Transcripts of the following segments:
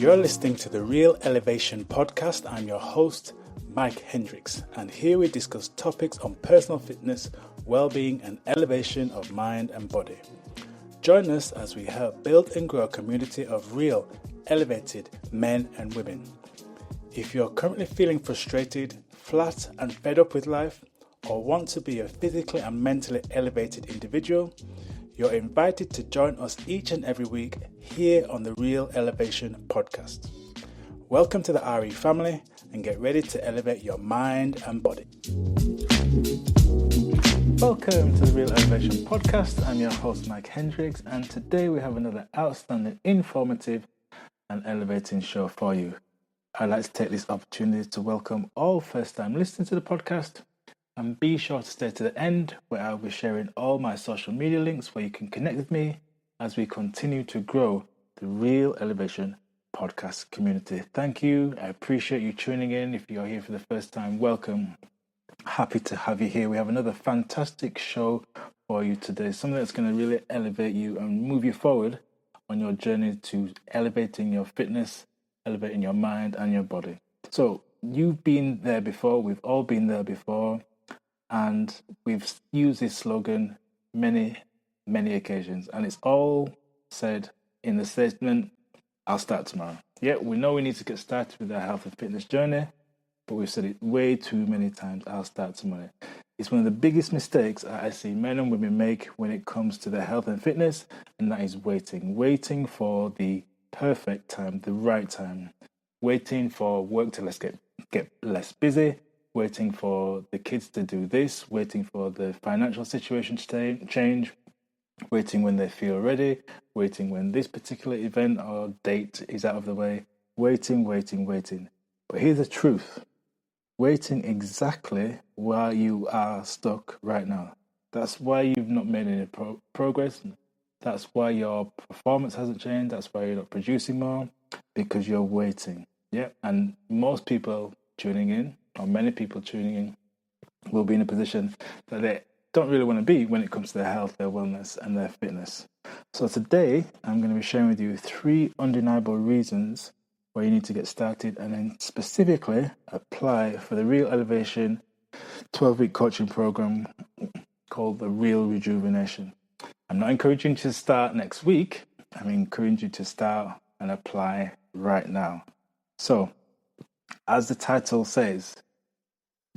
You're listening to the Real Elevation podcast. I'm your host, Mike Hendricks, and here we discuss topics on personal fitness, well-being, and elevation of mind and body. Join us as we help build and grow a community of real, elevated men and women. If you're currently feeling frustrated, flat, and fed up with life, or want to be a physically and mentally elevated individual, you're invited to join us each and every week here on the Real Elevation podcast. Welcome to the RE family and get ready to elevate your mind and body. Welcome to the Real Elevation podcast. I'm your host, Mike Hendricks, and today we have another outstanding, informative, and elevating show for you. I'd like to take this opportunity to welcome all first-time listeners to the podcast. And be sure to stay to the end where I'll be sharing all my social media links where you can connect with me as we continue to grow the Real Elevation podcast community. Thank you. I appreciate you tuning in. If you're here for the first time, welcome. Happy to have you here. We have another fantastic show for you today. Something that's going to really elevate you and move you forward on your journey to elevating your fitness, elevating your mind and your body. So you've been there before. We've all been there before. And we've used this slogan many occasions. And it's all said in the statement, I'll start tomorrow. Yeah, we know we need to get started with our health and fitness journey, but we've said it way too many times, I'll start tomorrow. It's one of the biggest mistakes I see men and women make when it comes to their health and fitness, and that is waiting for the perfect time, the right time, waiting for work to get less busy, waiting for the kids to do this, waiting for the financial situation to change, waiting when they feel ready, waiting when this particular event or date is out of the way, waiting. But here's the truth. Waiting exactly while you are stuck right now. That's why you've not made any progress. That's why your performance hasn't changed. That's why you're not producing more, because you're waiting. Yeah, and most people tuning in, or many people tuning in, will be in a position that they don't really want to be when it comes to their health, their wellness, and their fitness. So today, I'm going to be sharing with you 3 undeniable reasons why you need to get started and then specifically apply for the Real Elevation 12-week coaching program called the Real Rejuvenation. I'm not encouraging you to start next week. I'm encouraging you to start and apply right now. So, as the title says,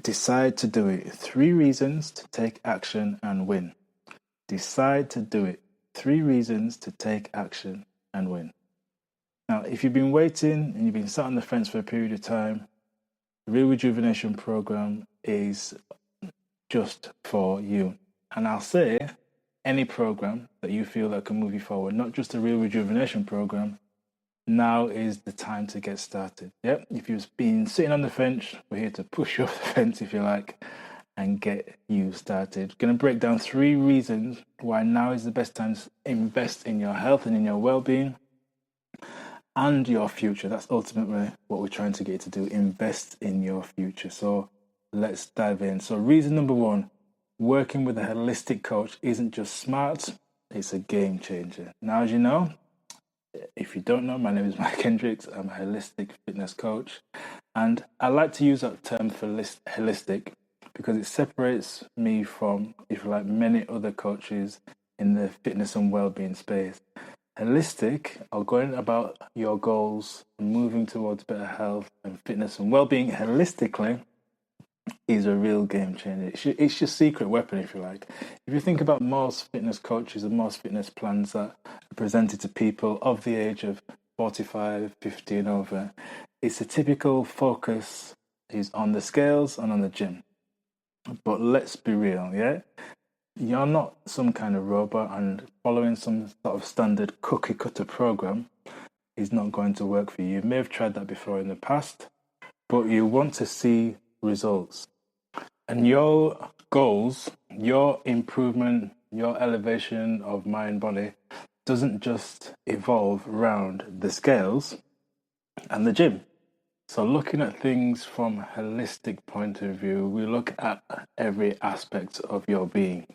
decide to do it. 3 reasons to take action and win. Decide to do it. 3 reasons to take action and win. Now, if you've been waiting and you've been sat on the fence for a period of time, the Real Rejuvenation Program is just for you. And I'll say any program that you feel that can move you forward, not just the Real Rejuvenation Program. Now is the time to get started. Yep, if you've been sitting on the fence, we're here to push you off the fence, if you like, and get you started. Going to break down 3 reasons why now is the best time to invest in your health and in your well-being and your future. That's ultimately what we're trying to get you to do, invest in your future. So let's dive in. So reason number 1, working with a holistic coach isn't just smart, it's a game changer. Now, as you know, if you don't know, my name is Mike Hendricks. I'm a holistic fitness coach. And I like to use that term for holistic because it separates me from, if you like, many other coaches in the fitness and well-being space. Holistic, or going about your goals and moving towards better health and fitness and well-being holistically, is a real game changer. It's your secret weapon, if you like. If you think about most fitness coaches and most fitness plans that are presented to people of the age of 45, 50 and over, it's a typical focus is on the scales and on the gym. But let's be real, yeah? You're not some kind of robot, and following some sort of standard cookie cutter program is not going to work for you. You may have tried that before in the past, but you want to see results. And your goals, your improvement, your elevation of mind body doesn't just evolve around the scales and the gym. So looking at things from a holistic point of view, we look at every aspect of your being.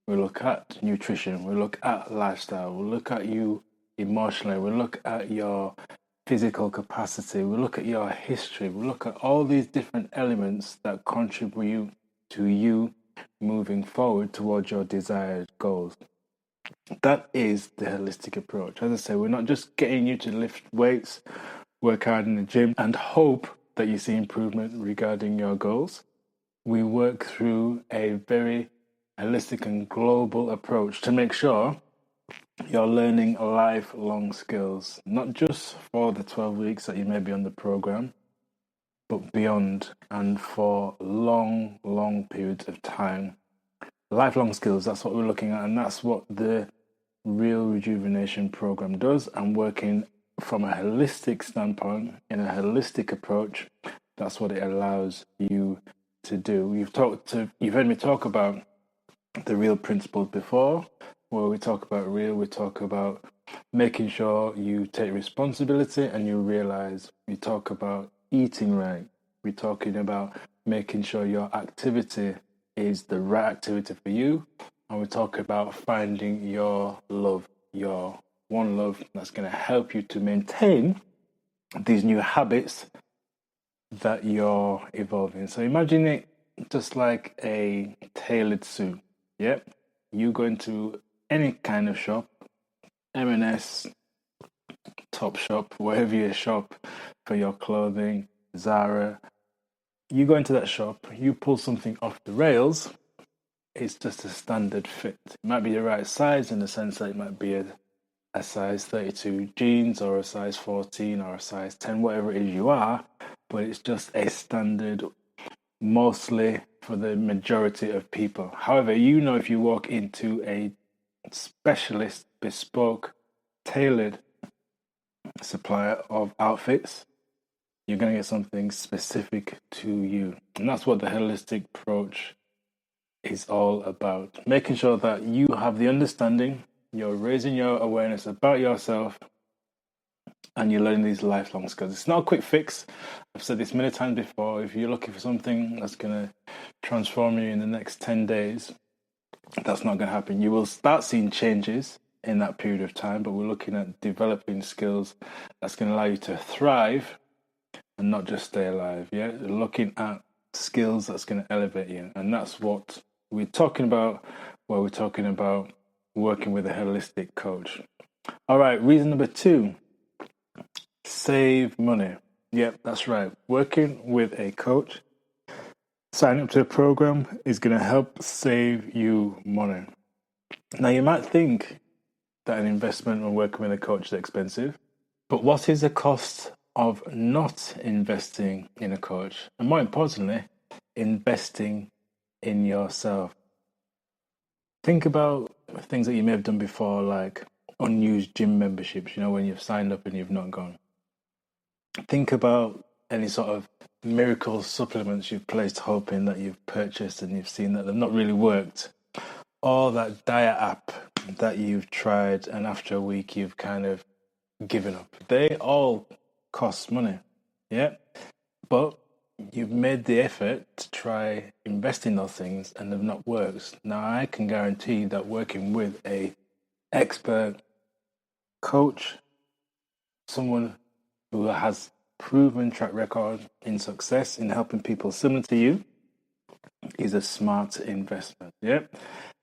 We look at nutrition, we look at lifestyle, we look at you emotionally, we look at your physical capacity, we look at your history, we look at all these different elements that contribute to you moving forward towards your desired goals. That is the holistic approach. As I say, we're not just getting you to lift weights, work hard in the gym, and hope that you see improvement regarding your goals. We work through a very holistic and global approach to make sure you're learning lifelong skills, not just for the 12 weeks that you may be on the program, but beyond and for long, long periods of time. Lifelong skills, that's what we're looking at, and that's what the Real Rejuvenation program does. And working from a holistic standpoint, in a holistic approach, that's what it allows you to do. You've heard me talk about the real principles before, where we talk about real, we talk about making sure you take responsibility and you realize. We talk about eating right. We're talking about making sure your activity is the right activity for you. And we talk about finding your love, your one love that's going to help you to maintain these new habits that you're evolving. So imagine it just like a tailored suit. Yep. You go into any kind of shop, M&S, Topshop, wherever you shop for your clothing, Zara. You go into that shop, you pull something off the rails, it's just a standard fit. It might be the right size in the sense that it might be a size 32 jeans or a size 14 or a size 10, whatever it is you are, but it's just a standard mostly for the majority of people. However, if you walk into a specialist, bespoke, tailored supplier of outfits, you're going to get something specific to you. And that's what the holistic approach is all about. Making sure that you have the understanding, you're raising your awareness about yourself, and you're learning these lifelong skills. It's not a quick fix. I've said this many times before. If you're looking for something that's going to transform you in the next 10 days, that's not going to happen. You will start seeing changes in that period of time, but we're looking at developing skills that's going to allow you to thrive and not just stay alive. Yeah, looking at skills that's going to elevate you, and that's what we're talking about when we're talking about working with a holistic coach. All right, reason number 2, save money. Yep, that's right. Working with a coach, signing up to a program is going to help save you money. Now, you might think that an investment when working with a coach is expensive, but what is the cost of not investing in a coach? And more importantly, investing in yourself. Think about things that you may have done before, like unused gym memberships, when you've signed up and you've not gone. Think about any sort of miracle supplements you've placed hope in that you've purchased and you've seen that they've not really worked. Or that diet app that you've tried and after a week you've kind of given up. They all cost money, yeah? But you've made the effort to try investing those things and they've not worked. Now, I can guarantee that working with a expert coach, someone who has proven track record in success in helping people similar to you, is a smart investment. Yeah.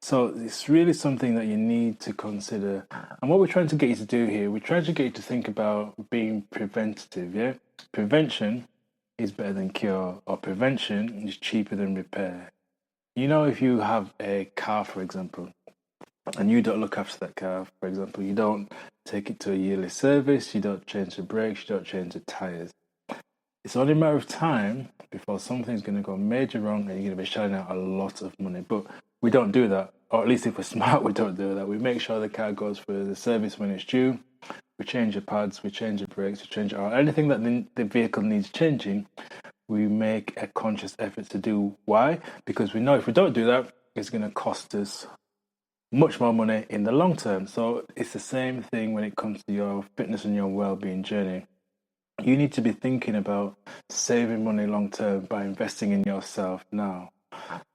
So it's really something that you need to consider. And what we're trying to get you to do here, we're trying to get you to think about being preventative. Yeah. Prevention is better than cure, or prevention is cheaper than repair. If you have a car, for example, and you don't look after that car, for example, you don't take it to a yearly service, you don't change the brakes, you don't change the tires. It's only a matter of time before something's going to go major wrong and you're going to be shelling out a lot of money. But we don't do that, or at least if we're smart, we don't do that. We make sure the car goes for the service when it's due. We change the pads, we change the brakes, we change anything that the vehicle needs changing. We make a conscious effort to do. Why? Because we know if we don't do that, it's going to cost us much more money in the long term. So it's the same thing when it comes to your fitness and your well-being journey. You need to be thinking about saving money long term by investing in yourself now.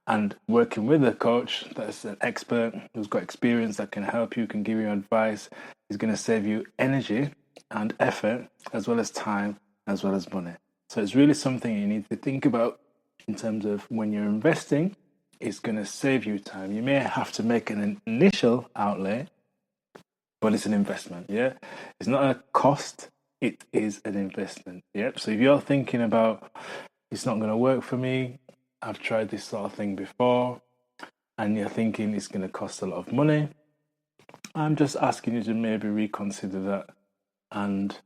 And working with a coach that's an expert, who's got experience, that can help you, can give you advice, is going to save you energy and effort, as well as time, as well as money. So it's really something you need to think about in terms of when you're investing. It's going to save you time. You may have to make an initial outlay, but it's an investment. Yeah, it's not a cost. It is an investment. Yep. So if you're thinking about it's not going to work for me, I've tried this sort of thing before, and you're thinking it's going to cost a lot of money, I'm just asking you to maybe reconsider that and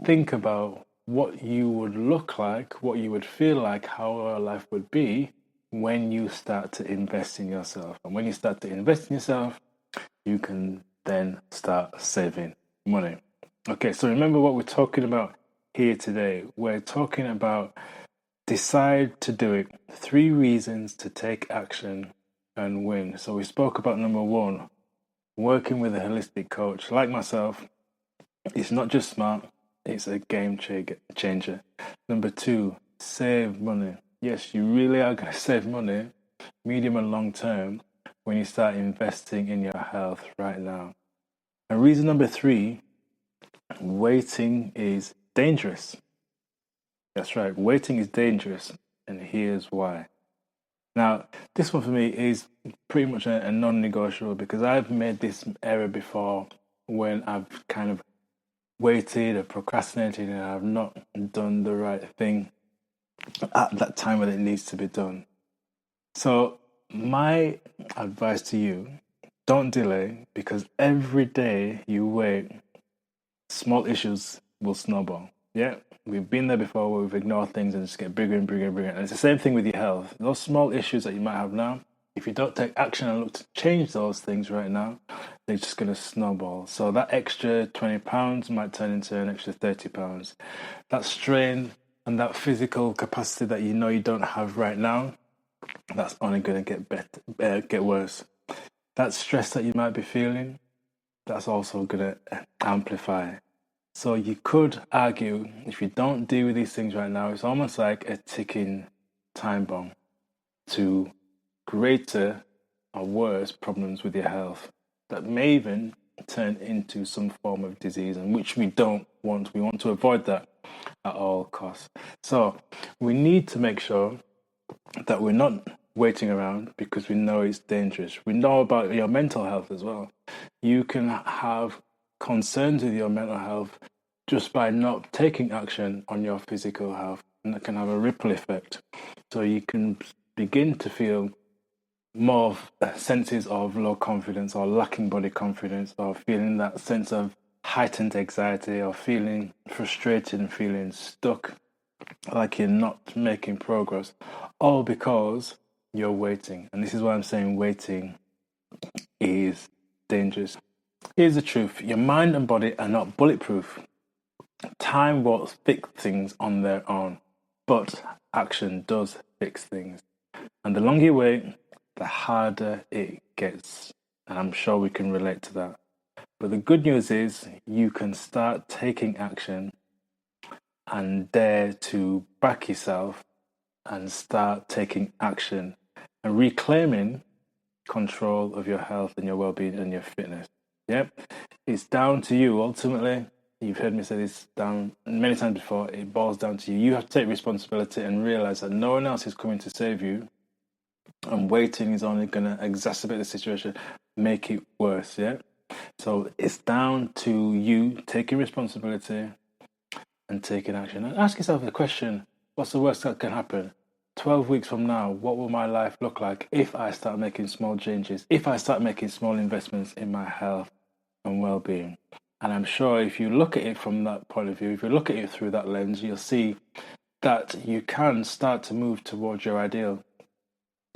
think about what you would look like, what you would feel like, how your life would be when you start to invest in yourself. And when you start to invest in yourself, you can then start saving money. Okay, so remember what we're talking about here today. We're talking about decide to do it. 3 reasons to take action and win. So we spoke about number 1, working with a holistic coach like myself. It's not just smart, it's a game changer. Number 2, save money. Yes, you really are going to save money, medium and long term, when you start investing in your health right now. And reason number 3, waiting is dangerous. That's right, waiting is dangerous, and here's why. Now, this one for me is pretty much a non-negotiable because I've made this error before when I've kind of waited or procrastinated and I've not done the right thing at that time when it needs to be done. So my advice to you, don't delay, because every day you wait, small issues will snowball. Yeah, we've been there before where we've ignored things and just get bigger and bigger and bigger. And it's the same thing with your health. Those small issues that you might have now, if you don't take action and look to change those things right now, they're just going to snowball. So that extra £20 might turn into an extra £30. That strain and that physical capacity that you know you don't have right now, that's only going to get worse. That stress that you might be feeling, that's also going to amplify. So you could argue, if you don't deal with these things right now, it's almost like a ticking time bomb to greater or worse problems with your health that may even turn into some form of disease, and which we don't want. We want to avoid that at all costs. So we need to make sure that we're not waiting around because we know it's dangerous. We know about your mental health as well. You can have concerns with your mental health just by not taking action on your physical health, and that can have a ripple effect. So you can begin to feel more senses of low confidence or lacking body confidence, or feeling that sense of heightened anxiety, or feeling frustrated and feeling stuck, like you're not making progress, all because you're waiting. And this is why I'm saying waiting is dangerous. Here's the truth. Your mind and body are not bulletproof. Time won't fix things on their own, but action does fix things. And the longer you wait, the harder it gets. And I'm sure we can relate to that. But the good news is you can start taking action and dare to back yourself and start taking action and reclaiming control of your health and your well-being and your fitness. Yep, it's down to you ultimately. You've heard me say this down many times before. It boils down to you. You have to take responsibility and realize that no one else is coming to save you, and waiting is only going to exacerbate the situation, make it worse. Yeah, so it's down to you taking responsibility and taking action. And ask yourself the question: what's the worst that can happen? 12 weeks from now, what will my life look like if I start making small changes, if I start making small investments in my health and well-being? And I'm sure if you look at it from that point of view, if you look at it through that lens, you'll see that you can start to move towards your ideal.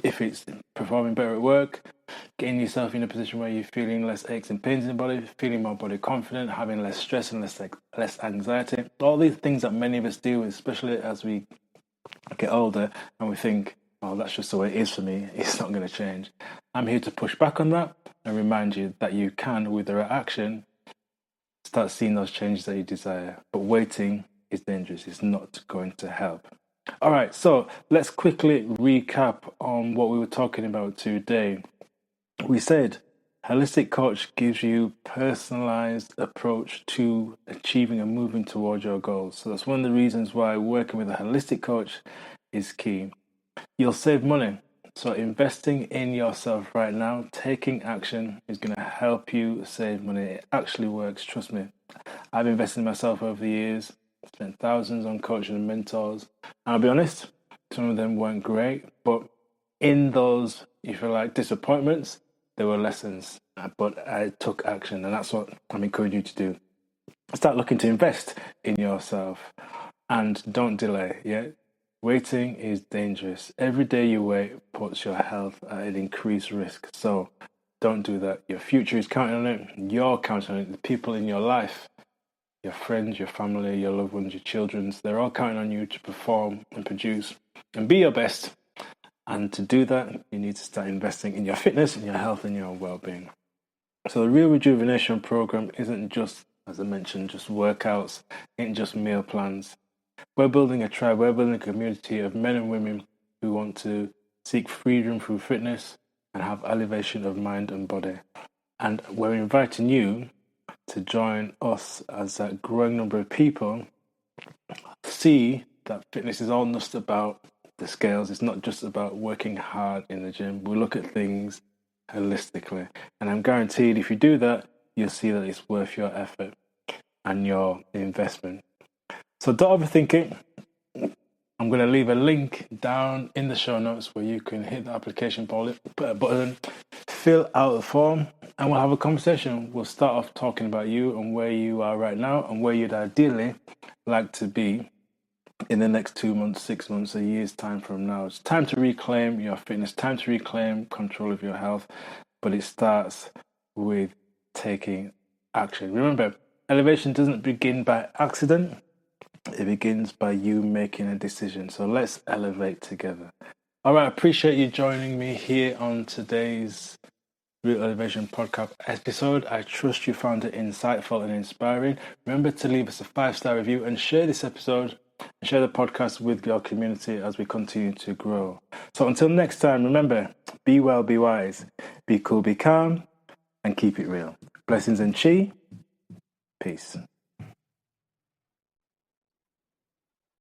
If it's performing better at work, getting yourself in a position where you're feeling less aches and pains in the body, feeling more body confident, having less stress and less anxiety, all these things that many of us deal with, especially as we get older and we think, oh, that's just the way it is for me, it's not going to change. I'm here to push back on that and remind you that you can, with the right action, start seeing those changes that you desire. But waiting is dangerous. It's not going to help. All right, so let's quickly recap on what we were talking about today. We said Holistic coach gives you personalized approach to achieving and moving towards your goals. So that's one of the reasons why working with a holistic coach is key. You'll save money. So investing in yourself right now, taking action is going to help you save money. It actually works, trust me. I've invested in myself over the years, spent thousands on coaching and mentors. And I'll be honest, some of them weren't great, but in those, if you like, disappointments, there were lessons. But I took action, and that's what I'm encouraging you to do. Start looking to invest in yourself and don't delay, yeah? Waiting is dangerous. Every day you wait puts your health at an increased risk. So don't do that. Your future is counting on it. You're counting on it. The people in your life, your friends, your family, your loved ones, your children, they're all counting on you to perform and produce and be your best. And to do that, you need to start investing in your fitness, in your health, and your well-being. So the Real Rejuvenation Program isn't just, as I mentioned, just workouts, it ain't just meal plans. We're building a tribe, we're building a community of men and women who want to seek freedom through fitness and have elevation of mind and body. And we're inviting you to join us as a growing number of people see that fitness is all just about the scales. It's not just about working hard in the gym. We look at things holistically. And I'm guaranteed if you do that, you'll see that it's worth your effort and your investment. So don't overthink it. I'm going to leave a link down in the show notes where you can hit the application button, fill out the form, and we'll have a conversation. We'll start off talking about you and where you are right now and where you'd ideally like to be in the next 2 months, 6 months, a year's time from now. It's time to reclaim your fitness, time to reclaim control of your health, but it starts with taking action. Remember, elevation doesn't begin by accident. It begins by you making a decision. So let's elevate together. All right, I appreciate you joining me here on today's Real Elevation podcast episode. I trust you found it insightful and inspiring. Remember to leave us a 5-star review and share this episode and share the podcast with your community as we continue to grow. So until next time, remember, be well, be wise, be cool, be calm, and keep it real. Blessings and chi. Peace.